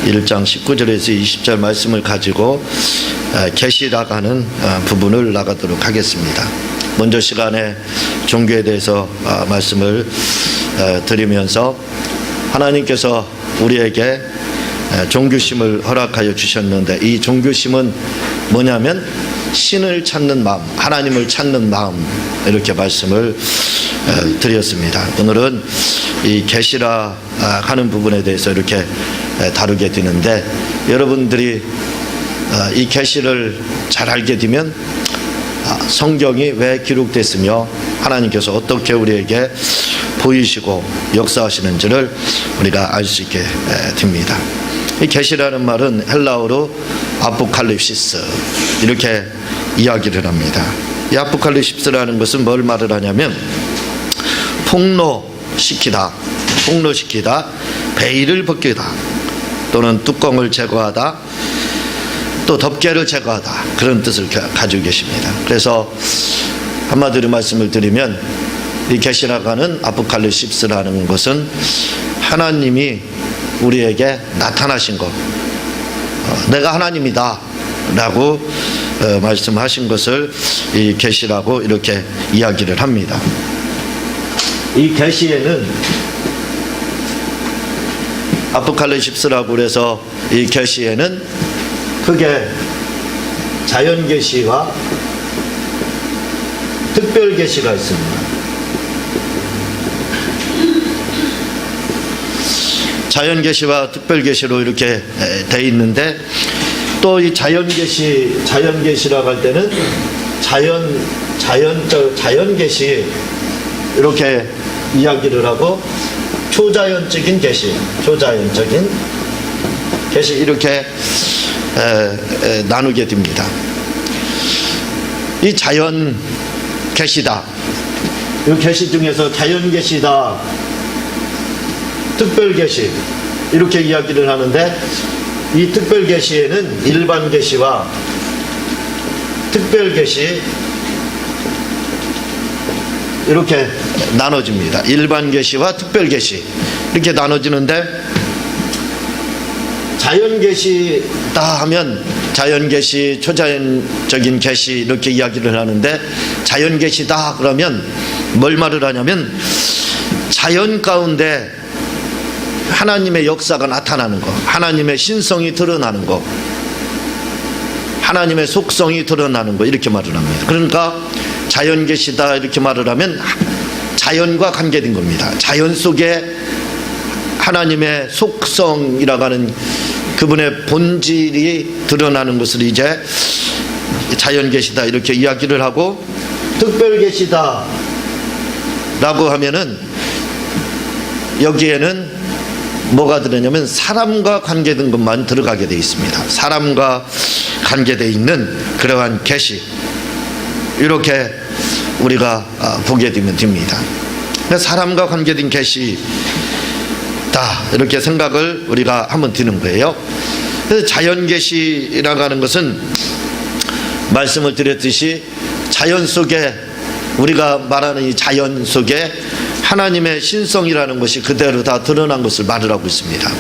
1장 19절에서 20절 말씀을 가지고 계시라고 하는 부분을 나가도록 하겠습니다. 먼저 시간에 종교에 대해서 말씀을 드리면서 하나님께서 우리에게 종교심을 허락하여 주셨는데, 이 종교심은 뭐냐면 신을 찾는 마음, 하나님을 찾는 마음, 이렇게 말씀을 드렸습니다. 오늘은 이 계시라 하는 부분에 대해서 이렇게 다루게 되는데, 여러분들이 이 계시를 잘 알게 되면 성경이 왜 기록됐으며 하나님께서 어떻게 우리에게 보이시고 역사하시는지를 우리가 알 수 있게 됩니다. 이 계시라는 말은 헬라어로 아포칼립시스, 이렇게 이야기를 합니다. 이 아포칼립시스라는 것은 뭘 말을 하냐면 폭로시키다, 베일을 벗기다, 또는 뚜껑을 제거하다, 또 덮개를 제거하다, 그런 뜻을 가지고 계십니다. 그래서 한마디로 말씀을 드리면 이 계시라고 하는 아포칼립시스라는 것은 하나님이 우리에게 나타나신 것, 내가 하나님이다 라고 말씀하신 것을 이 계시라고 이렇게 이야기를 합니다. 이 계시에는 아포칼립시스라고 그래서 이 계시에는 크게 자연 계시와 특별 계시가 있습니다. 자연 계시와 특별 계시로 이렇게 돼 있는데, 또 이 자연 계시라고 할 때는 자연 계시 이렇게 이야기를 하고, 초자연적인 계시 이렇게 나누게 됩니다. 이 자연 계시다, 이 계시 중에서 자연 계시다, 특별 계시, 이렇게 이야기를 하는데, 이 특별 계시에는 일반 계시와 특별 계시 이렇게 나눠집니다. 일반 계시와 특별 계시 이렇게 나눠지는데, 자연 계시다 하면 자연 계시, 초자연적인 계시 이렇게 이야기를 하는데, 자연 계시다 그러면 뭘 말을 하냐면 자연 가운데 하나님의 역사가 나타나는 것, 하나님의 신성이 드러나는 것, 하나님의 속성이 드러나는 것, 이렇게 말을 합니다. 그러니까 자연 계시다 이렇게 말을 하면 자연과 관계된 겁니다. 자연 속에 하나님의 속성이라고 하는 그분의 본질이 드러나는 것을 이제 자연 계시다 이렇게 이야기를 하고, 특별 계시다 라고 하면은 여기에는 뭐가 들어냐면 사람과 관계된 것만 들어가게 되어 있습니다. 사람과 관계되어 있는 그러한 계시, 이렇게 우리가 보게 되면 됩니다. 사람과 관계된 계시다 이렇게 생각을 우리가 한번 드는 거예요. 그래서 자연 계시라고 하는 것은 말씀을 드렸듯이 자연 속에, 우리가 말하는 이 자연 속에 하나님의 신성이라는 것이 그대로 다 드러난 것을 말을 하고 있습니다.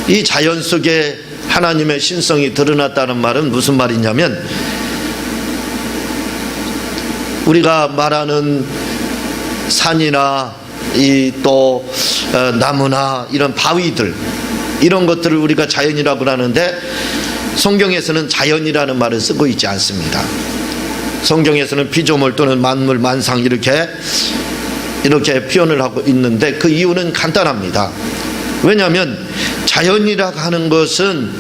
이 자연 속에 하나님의 신성이 드러났다는 말은 무슨 말이냐면, 우리가 말하는 산이나 또 나무나 이런 바위들, 이런 것들을 우리가 자연이라고 하는데, 성경에서는 자연이라는 말을 쓰고 있지 않습니다. 성경에서는 피조물 또는 만물, 만상 이렇게 표현을 하고 있는데, 그 이유는 간단합니다. 왜냐하면 자연이라고 하는 것은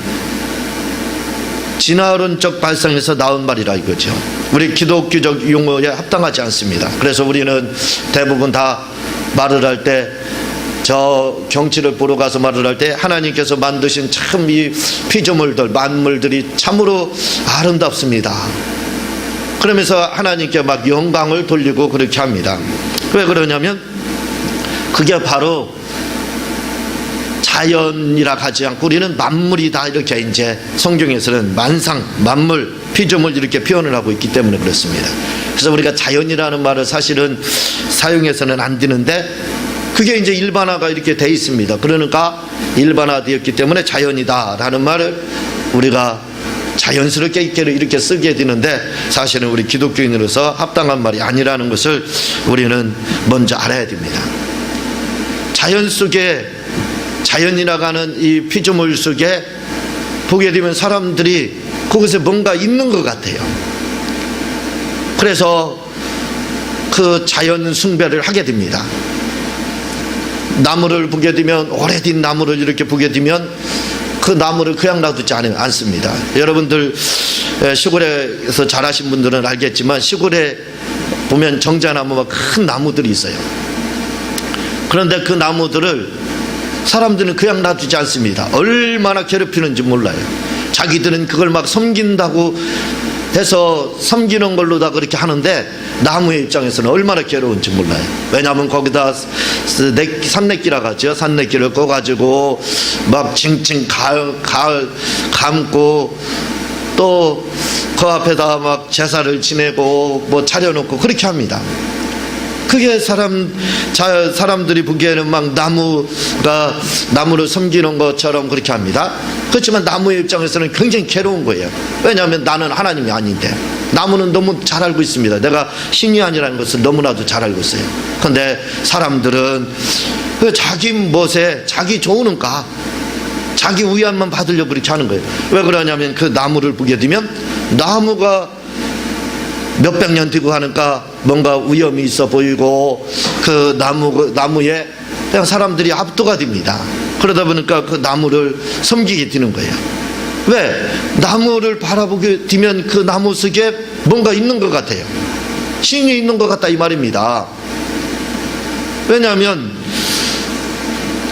진화론적 발상에서 나온 말이라 이거죠. 우리 기독교적 용어에 합당하지 않습니다. 그래서 우리는 대부분 다 말을 할 때, 저 경치를 보러 가서 말을 할 때 하나님께서 만드신 참 이 피조물들, 만물들이 참으로 아름답습니다, 그러면서 하나님께 막 영광을 돌리고 그렇게 합니다. 왜 그러냐면 그게 바로 자연이라 하지 않고 우리는 만물이다 이렇게 이제 성경에서는 만상, 만물, 피조물 이렇게 표현을 하고 있기 때문에 그렇습니다. 그래서 우리가 자연이라는 말을 사실은 사용해서는 안 되는데, 그게 이제 일반화가 이렇게 돼 있습니다. 그러니까 일반화되었기 때문에 자연이다라는 말을 우리가 자연스럽게 이렇게 쓰게 되는데, 사실은 우리 기독교인으로서 합당한 말이 아니라는 것을 우리는 먼저 알아야 됩니다. 자연 속에, 자연이라고 하는 이 피조물 속에 보게 되면 사람들이 그곳에 뭔가 있는 것 같아요. 그래서 그 자연 숭배를 하게 됩니다. 나무를 보게 되면, 오래된 나무를 이렇게 보게 되면 그 나무를 그냥 놔두지 않습니다. 여러분들 시골에서 자라신 분들은 알겠지만, 시골에 보면 정자나무와 큰 나무들이 있어요. 그런데 그 나무들을 사람들은 그냥 놔두지 않습니다. 얼마나 괴롭히는지 몰라요. 자기들은 그걸 막 섬긴다고 해서 섬기는 걸로 다 그렇게 하는데, 나무의 입장에서는 얼마나 괴로운지 몰라요. 왜냐하면 거기다 산내기라고 하죠. 산내기를 꺼가지고 막 칭칭 감고, 또 그 앞에다 막 제사를 지내고 뭐 차려놓고 그렇게 합니다. 그게 사람들이 보기에는 막 나무를 섬기는 것처럼 그렇게 합니다. 그렇지만 나무의 입장에서는 굉장히 괴로운 거예요. 왜냐하면 나는 하나님이 아닌데, 나무는 너무 잘 알고 있습니다. 내가 신이 아니라는 것을 너무나도 잘 알고 있어요. 그런데 사람들은 자기 멋에 자기 좋으니까 자기 위안만 받으려고 그렇게 하는 거예요. 왜 그러냐면 그 나무를 보게 되면 나무가 몇백 년 뒤고 하니까 뭔가 위험이 있어 보이고, 그 나무에 그냥 사람들이 압도가 됩니다. 그러다 보니까 그 나무를 섬기게 되는 거예요. 왜? 나무를 바라보게 되면 그 나무 속에 뭔가 있는 것 같아요. 신이 있는 것 같다 이 말입니다. 왜냐하면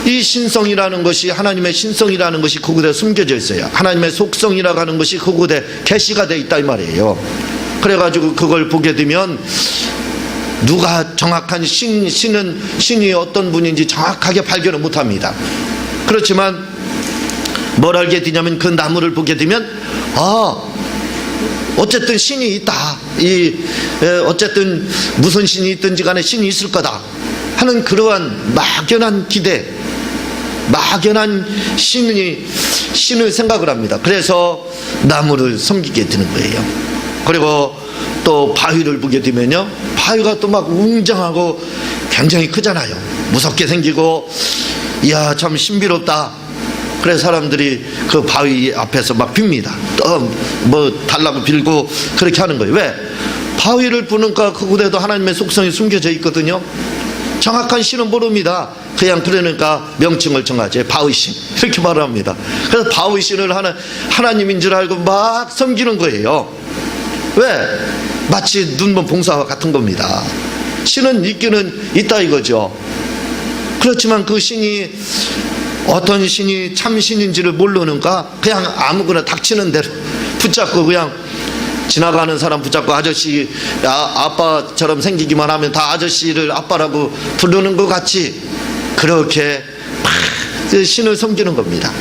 이 신성이라는 것이, 하나님의 신성이라는 것이 그곳에 숨겨져 있어요. 하나님의 속성이라고 하는 것이 그곳에 계시가 되어 있다 이 말이에요. 그래가지고 그걸 보게 되면 누가 정확한 신이 어떤 분인지 정확하게 발견을 못합니다. 그렇지만 뭘 알게 되냐면, 그 나무를 보게 되면 어쨌든 신이 있다, 어쨌든 무슨 신이 있든지 간에 신이 있을 거다 하는 그러한 막연한 기대, 막연한 신을 생각을 합니다. 그래서 나무를 섬기게 되는 거예요. 그리고 또 바위를 보게 되면요, 바위가 또 막 웅장하고 굉장히 크잖아요. 무섭게 생기고, 이야 참 신비롭다. 그래서 사람들이 그 바위 앞에서 막 빕니다. 또 뭐 달라고 빌고 그렇게 하는 거예요. 왜? 바위를 보니까 그곳에도 하나님의 속성이 숨겨져 있거든요. 정확한 신은 모릅니다. 그냥 그러니까 명칭을 정하죠. 바위신 이렇게 말을 합니다. 그래서 바위신을 하나님인 줄 알고 막 섬기는 거예요. 왜? 마치 눈먼 봉사와 같은 겁니다. 신은 있기는 있다 이거죠. 그렇지만 그 신이 어떤 신이 참 신인지를 모르는가, 그냥 아무거나 닥치는 대로 붙잡고, 그냥 지나가는 사람 붙잡고 아저씨, 아빠처럼 생기기만 하면 다 아저씨를 아빠라고 부르는 것 같이 그렇게 막 신을 섬기는 겁니다.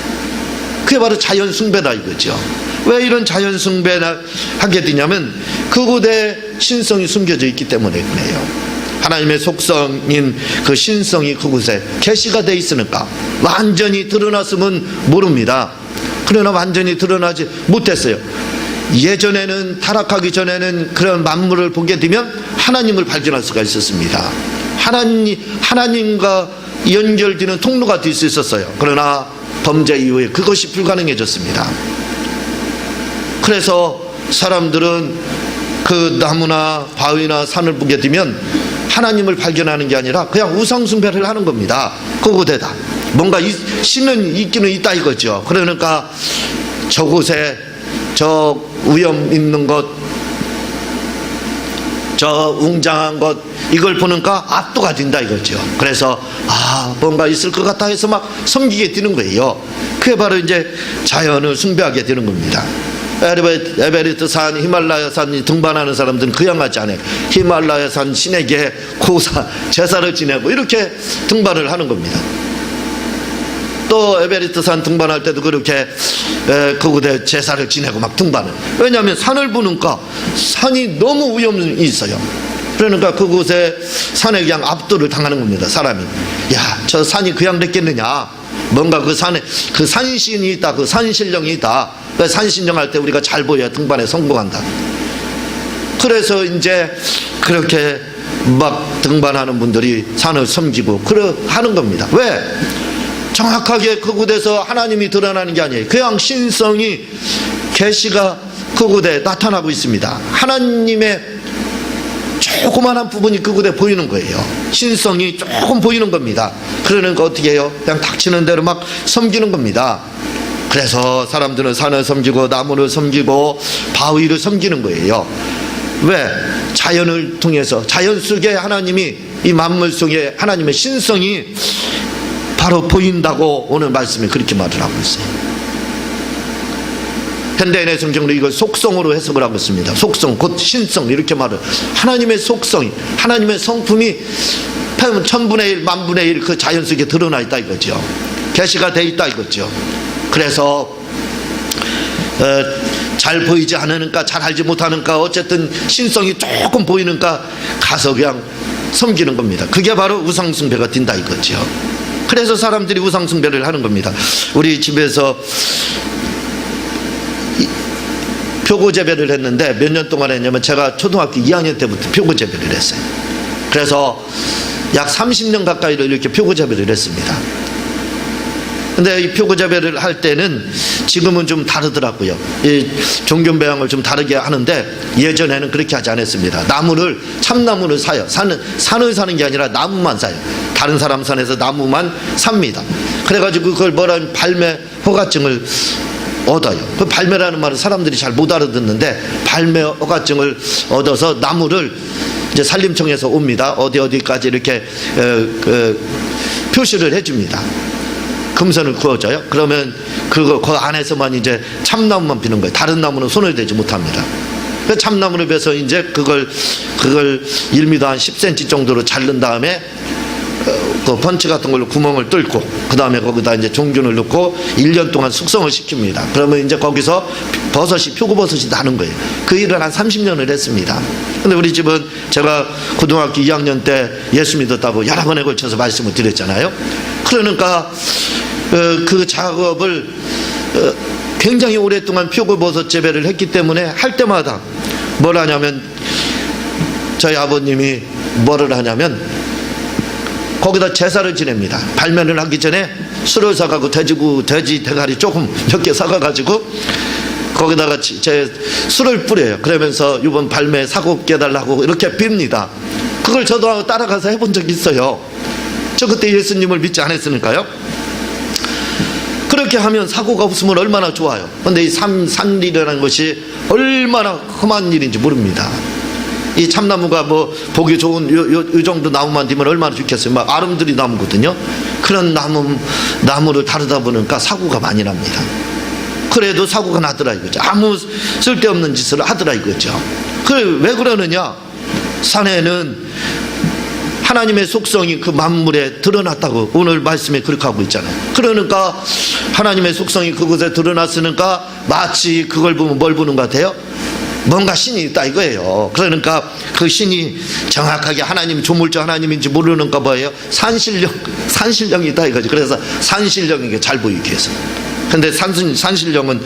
그게 바로 자연 숭배다 이거죠. 왜 이런 자연 숭배를 하게 되냐면 그곳에 신성이 숨겨져 있기 때문에 그래요. 하나님의 속성인 그 신성이 그곳에 계시가 돼 있으니까. 완전히 드러났으면 모릅니다. 그러나 완전히 드러나지 못했어요. 예전에는, 타락하기 전에는 그런 만물을 보게 되면 하나님을 발견할 수가 있었습니다. 하나님과 연결되는 통로가 될 수 있었어요. 그러나 범죄 이후에 그것이 불가능해졌습니다. 그래서 사람들은 그 나무나 바위나 산을 보게 되면 하나님을 발견하는 게 아니라 그냥 우상숭배를 하는 겁니다. 그곳에다 뭔가 신은 있기는 있다 이거죠. 그러니까 저곳에 저 위험 있는 것, 저 웅장한 것, 이걸 보니까 압도가 된다 이거죠. 그래서 뭔가 있을 것 같다 해서 막 섬기게 되는 거예요. 그게 바로 이제 자연을 숭배하게 되는 겁니다. 에베레스트 산, 히말라야 산 등반하는 사람들은 그양하지 않아요. 히말라야 산 신에게 제사를 지내고 이렇게 등반을 하는 겁니다. 또 에베레스트 산 등반할 때도 그렇게 그곳에 제사를 지내고 막 등반을. 왜냐하면 산을 보니까 산이 너무 위험이 있어요. 그러니까 그곳에 산에 그냥 압도를 당하는 겁니다. 사람이. 야, 저 산이 그냥 됐겠느냐. 뭔가 그 산에 그 산신이 있다. 그 산신령이 있다. 그 산신령 할 때 우리가 잘 보여야 등반에 성공한다. 그래서 이제 그렇게 막 등반하는 분들이 산을 섬기고 하는 겁니다. 왜? 정확하게 그곳에서 하나님이 드러나는 게 아니에요. 그냥 신성이 계시가 그곳에 나타나고 있습니다. 하나님의 조그만한 부분이 그곳에 보이는 거예요. 신성이 조금 보이는 겁니다. 그러니까 어떻게 해요? 그냥 닥치는 대로 막 섬기는 겁니다. 그래서 사람들은 산을 섬기고 나무를 섬기고 바위를 섬기는 거예요. 왜? 자연을 통해서, 자연 속에 하나님이, 이 만물 속에 하나님의 신성이 바로 보인다고 오늘 말씀에 그렇게 말을 하고 있어요. 현대인의 성경으로 이걸 속성으로 해석을 하고 있습니다. 속성, 곧 신성, 이렇게 말을. 하나님의 속성이, 하나님의 성품이 천분의 일, 만분의 일 그 자연 속에 드러나 있다 이거죠. 계시가 돼 있다 이거죠. 그래서 잘 보이지 않으니까, 잘 알지 못하니까, 어쨌든 신성이 조금 보이니까 가서 그냥 섬기는 겁니다. 그게 바로 우상숭배가 된다 이거죠. 그래서 사람들이 우상숭배를 하는 겁니다. 우리 집에서 표고재배를 했는데 몇 년 동안 했냐면, 제가 초등학교 2학년 때부터 표고재배를 했어요. 그래서 약 30년 가까이를 이렇게 표고재배를 했습니다. 근데 이 표고재배를 할 때는 지금은 좀 다르더라고요. 이 종균배양을 좀 다르게 하는데, 예전에는 그렇게 하지 않았습니다. 나무를, 참나무를 사요. 산을 사는 게 아니라 나무만 사요. 다른 사람 산에서 나무만 삽니다. 그래가지고 그걸 뭐라 하면 발매 허가증을 얻어요. 그 발매라는 말은 사람들이 잘 못 알아듣는데, 발매 허가증을 얻어서 나무를 이제 산림청에서 옵니다. 어디까지 이렇게 표시를 해줍니다. 금선을 구워줘요. 그러면 그 안에서만 이제 참나무만 피는 거예요. 다른 나무는 손을 대지 못합니다. 그 참나무를 베서 이제 그걸 1m 한 10cm 정도로 자른 다음에 그 펀치 같은 걸로 구멍을 뚫고, 그 다음에 거기다 이제 종균을 넣고 1년 동안 숙성을 시킵니다. 그러면 이제 거기서 버섯이, 표고버섯이 나는 거예요. 그 일을 한 30년을 했습니다. 근데 우리 집은 제가 고등학교 2학년 때 예수 믿었다고 여러 번에 걸쳐서 말씀을 드렸잖아요. 그러니까 그 작업을 굉장히 오랫동안 표고버섯 재배를 했기 때문에 할 때마다 뭘 하냐면, 저희 아버님이 뭐를 하냐면 거기다 제사를 지냅니다. 발매를 하기 전에 술을 사가고 돼지 대가리 조금 몇 개 사가가지고 거기다가 술을 뿌려요. 그러면서 이번 발매 사고 깨달라고 이렇게 빕니다. 그걸 저도 따라가서 해본 적이 있어요. 저 그때 예수님을 믿지 않았으니까요. 그렇게 하면 사고가 없으면 얼마나 좋아요. 근데 이 산일이라는 것이 얼마나 험한 일인지 모릅니다. 이 참나무가 뭐 보기 좋은 요 정도 나무만 되면 얼마나 좋겠어요. 막 아름드리 나무거든요. 그런 나무를 다루다 보니까 사고가 많이 납니다. 그래도 사고가 나더라 이거죠. 아무 쓸데없는 짓을 하더라 이거죠. 왜 그러느냐? 산에는 하나님의 속성이 그 만물에 드러났다고 오늘 말씀에 그렇게 하고 있잖아요. 그러니까 하나님의 속성이 그곳에 드러났으니까 마치 그걸 보면 뭘 보는 것 같아요? 뭔가 신이 있다 이거예요. 그러니까 그 신이 정확하게 하나님, 조물주 하나님인지 모르는가 봐요. 산신령이 있다 이거죠. 그래서 산신령에게 잘 보이게 해서. 근데 산신령은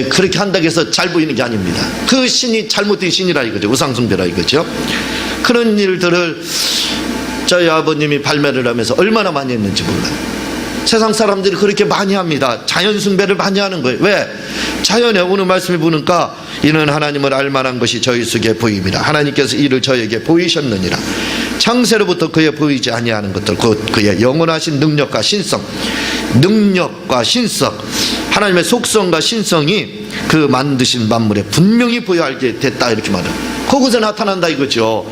그렇게 한다고 해서 잘 보이는 게 아닙니다. 그 신이 잘못된 신이라 이거죠. 우상숭배라 이거죠. 그런 일들을 저희 아버님이 발매를 하면서 얼마나 많이 했는지 몰라요. 세상 사람들이 그렇게 많이 합니다. 자연 숭배를 많이 하는 거예요. 왜? 자연에 오늘 말씀을 보니까 이는 하나님을 알만한 것이 저희 속에 보입니다. 하나님께서 이를 저에게 보이셨느니라. 창세로부터 그에 보이지 아니하는 것들, 곧 그의 영원하신 능력과 신성, 하나님의 속성과 신성이 그 만드신 만물에 분명히 보여 알게 됐다 이렇게 말해요. 거기서 나타난다 이거죠.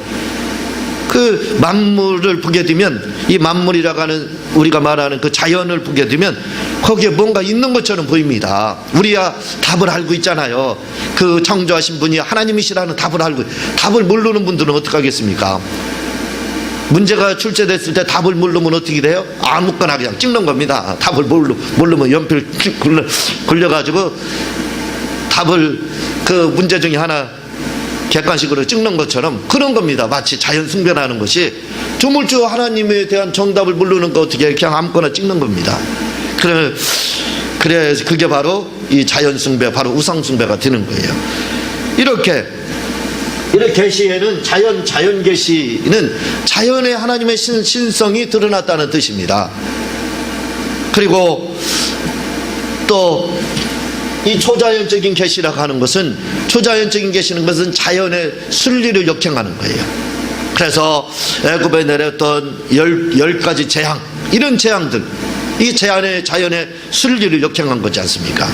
그 만물을 보게 되면, 이 만물이라고 하는 우리가 말하는 그 자연을 보게 되면 거기에 뭔가 있는 것처럼 보입니다. 우리야 답을 알고 있잖아요. 그 창조하신 분이 하나님이시라는 답을 알고, 답을 모르는 분들은 어떻게 하겠습니까? 문제가 출제됐을 때 답을 모르면 어떻게 돼요? 아무거나 그냥 찍는 겁니다. 답을 모르면 연필 굴려가지고 답을, 그 문제 중에 하나 객관식으로 찍는 것처럼 그런 겁니다. 마치 자연 숭배라는 것이 조물주 하나님에 대한 정답을 모르는 거 어떻게 그냥 아무거나 찍는 겁니다. 그래 그게 바로 이 자연 숭배, 바로 우상 숭배가 되는 거예요. 이렇게 계시에는 자연 계시는 자연의 하나님의 신성이 드러났다는 뜻입니다. 그리고 또 이 초자연적인 계시라고 하는 것은, 초자연적인 계시는 것은 자연의 순리를 역행하는 거예요. 그래서 애굽에 내렸던 10가지 재앙, 이런 재앙들, 이 자연의 순리를 역행한 거지 않습니까?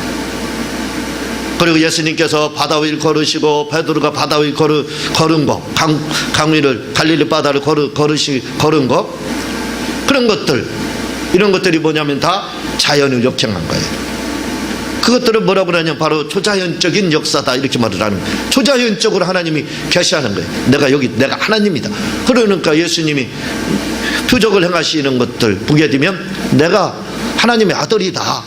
그리고 예수님께서 바다 위를 걸으시고 베드로가 바다 위를 걸은 거, 강 위를 갈릴리 바다를 걸은 거, 그런 것들, 이런 것들이 뭐냐면 다 자연을 역행한 거예요. 그것들을 뭐라고 그러냐면 바로 초자연적인 역사다, 이렇게 말을 하는 거예요. 초자연적으로 하나님이 계시하는 거예요. 내가 하나님이다. 그러니까 예수님이 표적을 행하시는 것들 보게 되면 내가 하나님의 아들이다,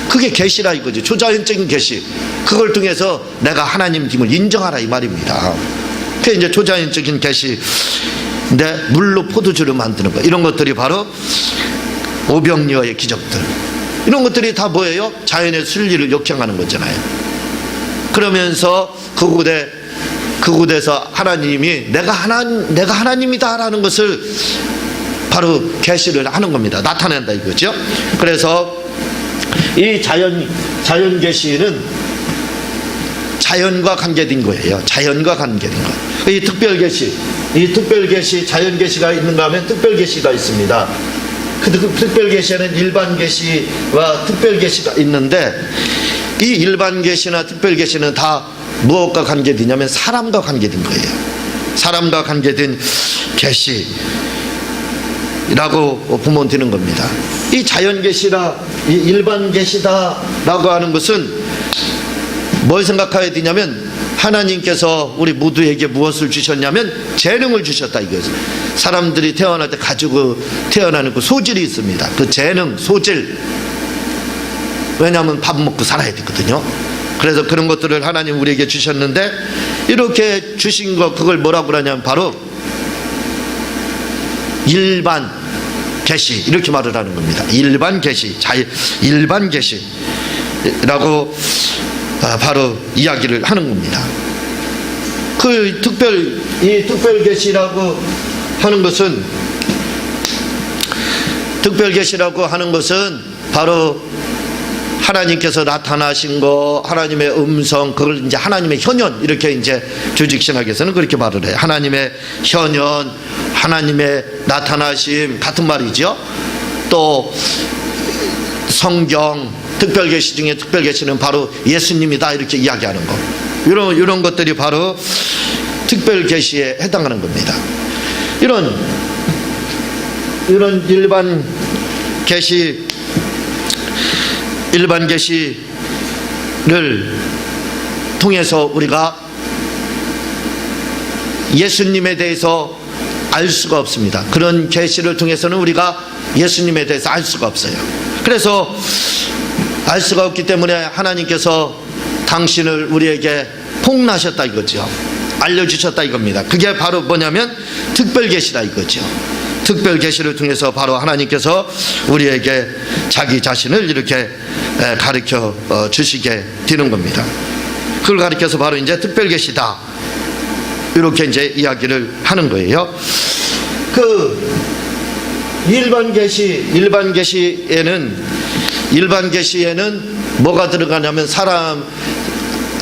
그게 계시라 이거죠. 초자연적인 계시, 그걸 통해서 내가 하나님임을 인정하라 이 말입니다. 그게 이제 초자연적인 계시인데, 물로 포도주를 만드는 거, 이런 것들이 바로 오병이어의 기적들, 이런 것들이 다 뭐예요? 자연의 순리를 역행하는 거잖아요. 그러면서 그곳에서 하나님이 내가 하나님이다라는 것을 바로 계시를 하는 겁니다. 나타낸다 이거죠. 그래서 이 자연 계시는 자연과 관계된 거예요. 자연과 관계된 거. 이 특별 계시, 자연 계시가 있는가 하면 특별 계시가 있습니다. 그 특별 계시에는 일반 계시와 특별 계시가 있는데, 이 일반 계시나 특별 계시는 다 무엇과 관계되냐면 사람과 관계된 거예요. 사람과 관계된 계시라고 보면 되는 겁니다. 이 자연 계시라, 이 일반 계시다라고 하는 것은 뭘 생각해야 되냐면, 하나님께서 우리 모두에게 무엇을 주셨냐면 재능을 주셨다 이거죠. 사람들이 태어날 때 가지고 태어나는 그 소질이 있습니다. 그 재능, 소질. 왜냐하면 밥 먹고 살아야 되거든요. 그래서 그런 것들을 하나님 우리에게 주셨는데, 이렇게 주신 거, 그걸 뭐라고 그러냐면 바로 일반 계시, 이렇게 말을 하는 겁니다. 일반 계시, 일반 계시라고 바로 이야기를 하는 겁니다. 그 특별 계시라고 하는 것은 바로 하나님께서 나타나신 거, 하나님의 음성, 그걸 이제 하나님의 현현, 이렇게 이제 조직신학에서는 그렇게 말을 해요. 하나님의 현현, 하나님의 나타나심 같은 말이죠. 또 성경 특별 계시 중에 특별 계시는 바로 예수님이다, 이렇게 이야기하는 거, 이런 것들이 바로 특별 계시에 해당하는 겁니다. 이런 일반 계시를 통해서 우리가 예수님에 대해서 알 수가 없습니다. 그런 계시를 통해서는 우리가 예수님에 대해서 알 수가 없어요. 그래서 알 수가 없기 때문에 하나님께서 당신을 우리에게 폭로하셨다 이거죠. 알려주셨다 이겁니다. 그게 바로 뭐냐면 특별 계시다 이거죠. 특별 계시를 통해서 바로 하나님께서 우리에게 자기 자신을 이렇게 가르쳐 주시게 되는 겁니다. 그걸 가르쳐서 바로 이제 특별 계시다, 이렇게 이제 이야기를 하는 거예요. 그 일반 계시에는 뭐가 들어가냐면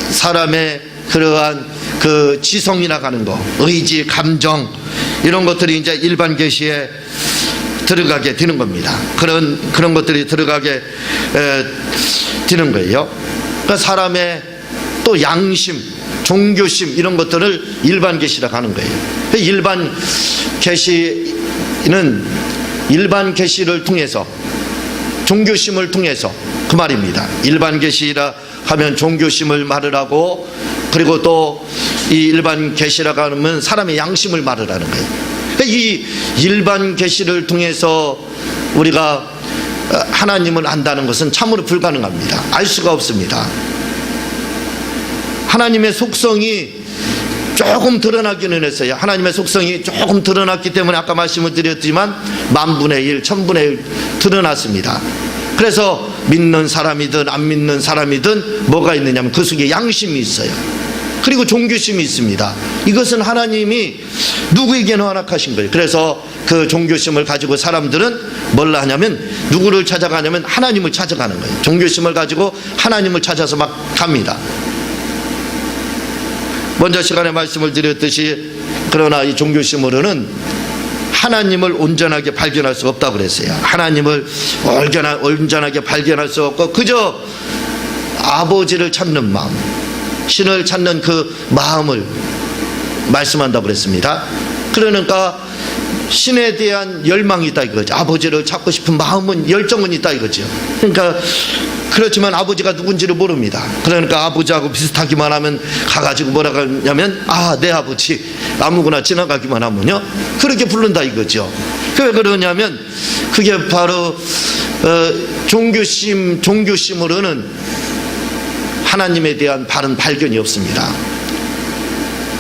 사람의 그러한 그 지성이나 가는 거, 의지, 감정, 이런 것들이 이제 일반 계시에 들어가게 되는 겁니다. 그런 것들이 들어가게 되는 거예요. 그러니까 사람의 또 양심, 종교심, 이런 것들을 일반 계시라고 하는 거예요. 일반 계시는 일반 계시를 통해서, 종교심을 통해서, 그 말입니다. 일반 계시라 하면 종교심을 말을 하고, 그리고 또 이 일반 계시라고 하면 사람의 양심을 말을 하는 거예요. 이 일반 계시를 통해서 우리가 하나님을 안다는 것은 참으로 불가능합니다. 알 수가 없습니다. 하나님의 속성이 조금 드러나기는 했어요. 하나님의 속성이 조금 드러났기 때문에 아까 말씀을 드렸지만 만분의 일, 천분의 일 드러났습니다. 그래서 믿는 사람이든 안 믿는 사람이든 뭐가 있느냐면 그 속에 양심이 있어요. 그리고 종교심이 있습니다. 이것은 하나님이 누구에게나 허락하신 거예요. 그래서 그 종교심을 가지고 사람들은 뭘 하냐면 누구를 찾아가냐면 하나님을 찾아가는 거예요. 종교심을 가지고 하나님을 찾아서 막 갑니다. 먼저 시간에 말씀을 드렸듯이 그러나 이 종교심으로는 하나님을 온전하게 발견할 수 없다고 그랬어요. 하나님을 온전하게 발견할 수 없고 그저 아버지를 찾는 마음, 신을 찾는 그 마음을 말씀한다고 그랬습니다. 그러니까 신에 대한 열망이 있다 이거죠. 아버지를 찾고 싶은 마음은, 열정은 있다 이거죠. 그러니까 그렇지만 아버지가 누군지를 모릅니다. 그러니까 아버지하고 비슷하기만 하면 가가지고 뭐라고 하냐면 내 아버지, 아무거나 지나가기만 하면요 그렇게 부른다 이거죠. 왜 그러냐면 그게 바로 종교심으로는 하나님에 대한 바른 발견이 없습니다.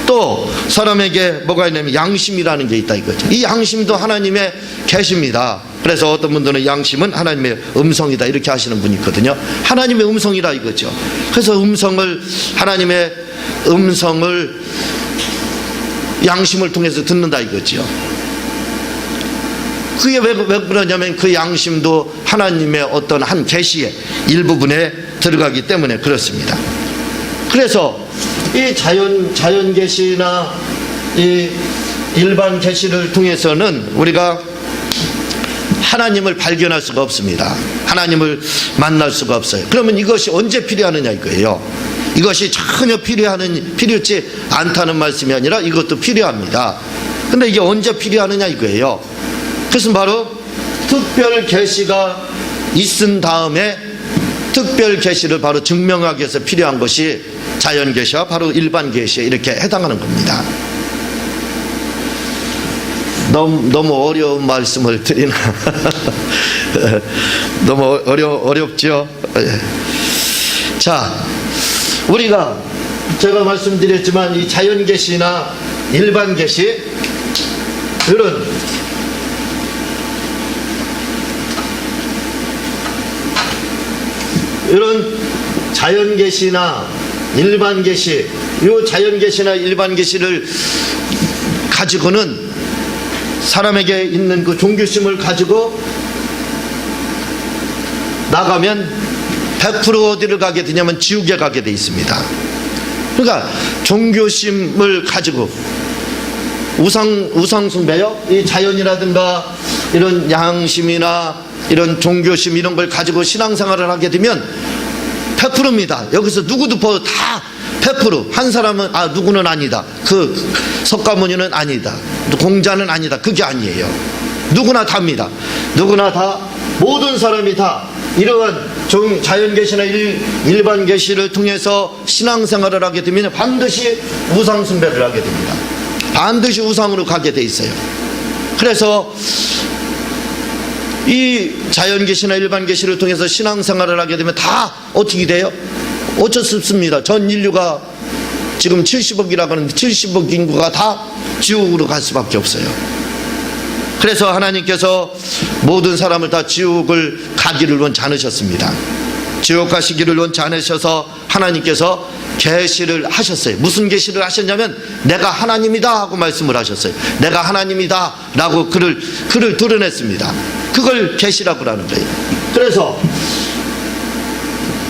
또 사람에게 뭐가 있냐면 양심이라는 게 있다 이거죠. 이 양심도 하나님의 계십니다. 그래서 어떤 분들은 양심은 하나님의 음성이다 이렇게 하시는 분이 있거든요. 하나님의 음성이라 이거죠. 그래서 하나님의 음성을 양심을 통해서 듣는다 이거죠. 그게 왜 그러냐면 그 양심도 하나님의 어떤 한 계시의 일부분에 들어가기 때문에 그렇습니다. 그래서 이 자연 계시나 이 일반 계시를 통해서는 우리가 하나님을 발견할 수가 없습니다. 하나님을 만날 수가 없어요. 그러면 이것이 언제 필요하느냐 이거예요. 이것이 전혀 필요치 않다는 말씀이 아니라 이것도 필요합니다. 근데 이게 언제 필요하느냐 이거예요. 그것은 바로 특별 계시가 있은 다음에 특별 계시를 바로 증명하기 위해서 필요한 것이 자연 계시와 바로 일반 계시에 이렇게 해당하는 겁니다. 너무 어려운 말씀을 드리나 너무 어렵죠. 자, 우리가 제가 말씀드렸지만 이 자연 계시나 일반 계시 이런 자연 계시나 일반 계시, 이 자연 계시나 일반 계시를 가지고는 사람에게 있는 그 종교심을 가지고 나가면 100% 어디를 가게 되냐면 지옥에 가게 돼 있습니다. 그러니까 종교심을 가지고 우상 숭배요, 이 자연이라든가 이런 양심이나 이런 종교심 이런 걸 가지고 신앙생활을 하게 되면 100%입니다. 여기서 누구도 다 100%. 한 사람은 누구는 아니다. 그 석가모니는 아니다. 공자는 아니다. 그게 아니에요. 누구나 다입니다. 누구나 다, 모든 사람이 다 이러한 자연 계시나 일반 계시를 통해서 신앙생활을 하게 되면 반드시 우상 숭배를 하게 됩니다. 반드시 우상으로 가게 돼 있어요. 그래서 이 자연 계시나 일반 계시를 통해서 신앙생활을 하게 되면 다 어떻게 돼요? 어쩔 수 없습니다. 전 인류가 지금 70억이라고 하는데 70억 인구가 다 지옥으로 갈 수밖에 없어요. 그래서 하나님께서 모든 사람을 다 지옥을 가기를 원치 않으셨습니다. 지옥 가시기를 원치 않으셔서 하나님께서 계시를 하셨어요. 무슨 계시를 하셨냐면 내가 하나님이다 하고 말씀을 하셨어요. 내가 하나님이다 라고 그를 드러냈습니다. 그걸 계시라고 하는 거예요. 그래서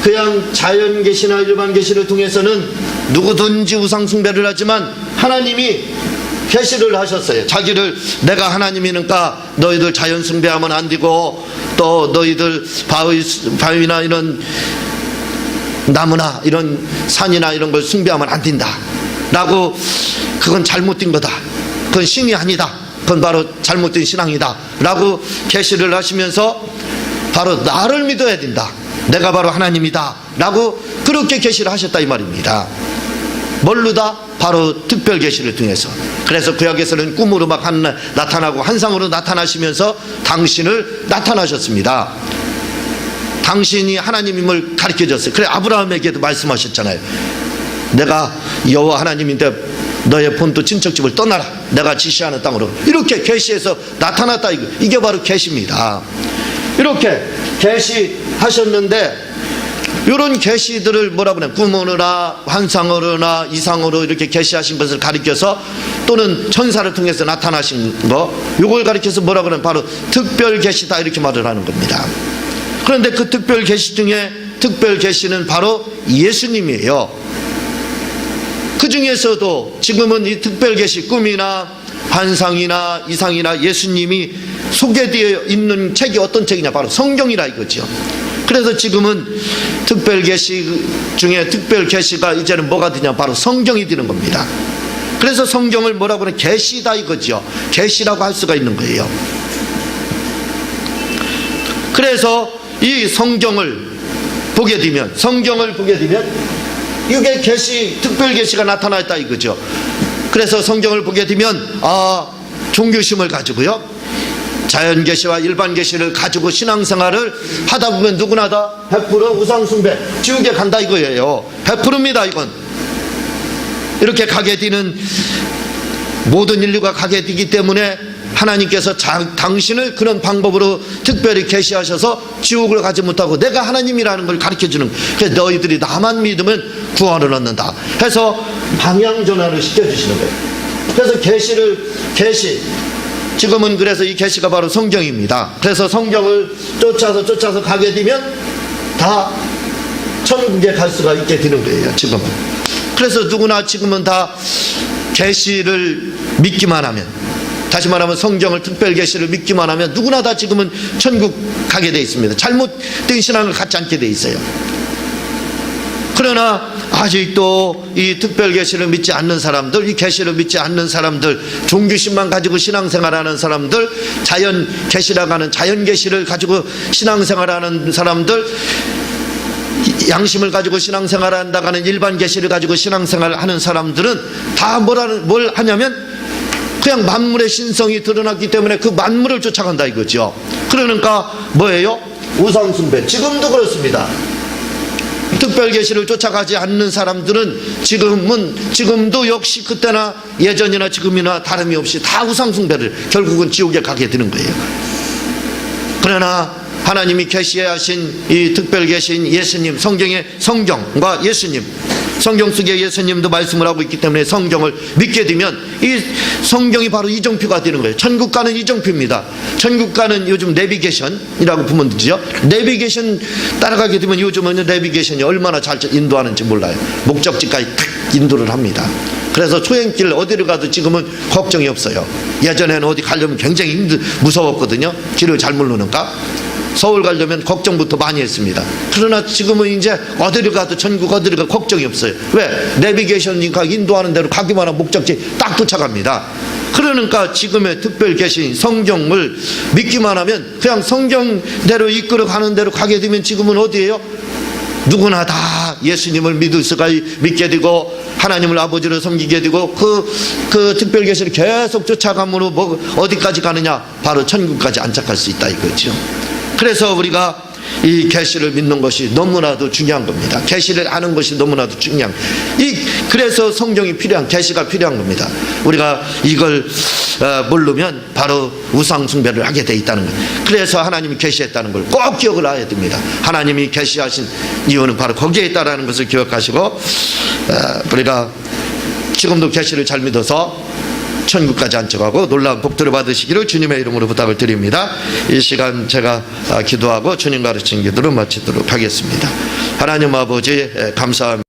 그냥 자연 계시나 일반 계시를 통해서는 누구든지 우상 숭배를 하지만 하나님이 계시를 하셨어요. 자기를 내가 하나님이니까 너희들 자연 숭배하면 안 되고 또 너희들 바위나 이런 나무나 이런 산이나 이런 걸 숭배하면 안 된다 라고, 그건 잘못된 거다, 그건 신이 아니다, 그건 바로 잘못된 신앙이다 라고 계시를 하시면서 바로 나를 믿어야 된다, 내가 바로 하나님이다 라고 그렇게 계시를 하셨다 이 말입니다. 뭘로다? 바로 특별 계시를 통해서. 그래서 구약에서는 꿈으로 막 나타나고 환상으로 나타나시면서 당신을 나타나셨습니다. 당신이 하나님임을 가르쳐줬어요. 그래 아브라함에게도 말씀하셨잖아요. 내가 여호와 하나님인데 너의 본토 친척집을 떠나라. 내가 지시하는 땅으로. 이렇게 계시해서 나타났다. 이게 바로 계시입니다. 이렇게 계시하셨는데 이런 계시들을 뭐라고 그래? 꿈으로나 환상으로나 이상으로 이렇게 계시하신 것을 가리켜서 또는 천사를 통해서 나타나신 거, 이걸 가리켜서 뭐라고 그러면 바로 특별 계시다 이렇게 말을 하는 겁니다. 그런데 그 특별 계시 중에 특별 계시는 바로 예수님이에요. 그 중에서도 지금은 이 특별 계시, 꿈이나 환상이나 이상이나 예수님이 소개되어 있는 책이 어떤 책이냐? 바로 성경이라 이거죠. 그래서 지금은 특별 계시 중에 특별 계시가 이제는 뭐가 되냐? 바로 성경이 되는 겁니다. 그래서 성경을 뭐라고 그래? 계시다 이거죠. 계시라고 할 수가 있는 거예요. 그래서 이 성경을 보게 되면 이게 계시, 특별 계시가 나타났다 이거죠. 그래서 성경을 보게 되면 종교심을 가지고요, 자연 계시와 일반 계시를 가지고 신앙생활을 하다 보면 누구나 다 100% 우상숭배, 지옥에 간다 이거예요. 100%입니다. 이건 이렇게 가게 되는, 모든 인류가 가게 되기 때문에 하나님께서 당신을 그런 방법으로 특별히 계시하셔서 지옥을 가지 못하고 내가 하나님이라는 걸 가르쳐주는, 그래서 너희들이 나만 믿으면 구원을 얻는다 해서 방향 전환을 시켜주시는 거예요. 그래서 계시, 지금은 그래서 이 계시가 바로 성경입니다. 그래서 성경을 쫓아서 가게 되면 다 천국에 갈 수가 있게 되는 거예요. 지금은. 그래서 누구나 지금은 다 계시를 믿기만 하면, 다시 말하면 성경을 특별 계시를 믿기만 하면 누구나 다 지금은 천국 가게 돼 있습니다. 잘못된 신앙을 갖지 않게 돼 있어요. 그러나 아직도 이 특별 계시를 믿지 않는 사람들, 이 계시를 믿지 않는 사람들, 종교심만 가지고 신앙생활하는 사람들, 자연 계시라고 하는 자연 계시를 가지고 신앙생활하는 사람들, 양심을 가지고 신앙생활한다고 하는 일반 계시를 가지고 신앙생활하는 사람들은 다 뭘 하냐면 그냥 만물의 신성이 드러났기 때문에 그 만물을 쫓아간다 이거죠. 그러니까 뭐예요? 우상숭배. 지금도 그렇습니다. 특별 계시를 쫓아가지 않는 사람들은 지금도 역시 그때나 예전이나 지금이나 다름이 없이 다 우상숭배를, 결국은 지옥에 가게 되는 거예요. 그러나 하나님이 계시하신 이 특별 계신 예수님, 성경의 성경과 예수님, 성경 속에 예수님도 말씀을 하고 있기 때문에 성경을 믿게 되면 이 성경이 바로 이정표가 되는 거예요. 천국 가는 이정표입니다. 천국 가는 요즘 내비게이션이라고 보면 되죠. 내비게이션 따라가게 되면 요즘은 내비게이션이 얼마나 잘 인도하는지 몰라요. 목적지까지 탁 인도를 합니다. 그래서 초행길 어디를 가도 지금은 걱정이 없어요. 예전에는 어디 가려면 굉장히 무서웠거든요. 길을 잘 모르니까. 서울 가려면 걱정부터 많이 했습니다. 그러나 지금은 이제 어디를 가도 천국 어디를 가도 걱정이 없어요. 왜? 내비게이션이니까 인도하는 대로 가기만 하면 목적지 딱 도착합니다. 그러니까 지금의 특별 계신 성경을 믿기만 하면 그냥 성경대로 이끌어 가는 대로 가게 되면 지금은 어디예요? 누구나 다 예수님을 믿게 되고 하나님을 아버지로 섬기게 되고 그 특별 계시를 계속 쫓아감으로 어디까지 가느냐? 바로 천국까지 안착할 수 있다 이거죠. 그래서 우리가 이 계시를 믿는 것이 너무나도 중요한 겁니다. 계시를 아는 것이 너무나도 중요한, 그래서 성경이 필요한, 계시가 필요한 겁니다. 우리가 이걸 모르면 바로 우상 숭배를 하게 돼 있다는 거예요. 그래서 하나님이 계시했다는 걸 꼭 기억을 해야 됩니다. 하나님이 계시하신 이유는 바로 거기에 있다는 것을 기억하시고, 우리가 지금도 계시를 잘 믿어서 천국까지 안착하고 놀라운 복들을 받으시기를 주님의 이름으로 부탁을 드립니다. 이 시간 제가 기도하고 주님 가르친 기도를 마치도록 하겠습니다. 하나님 아버지 감사합니다.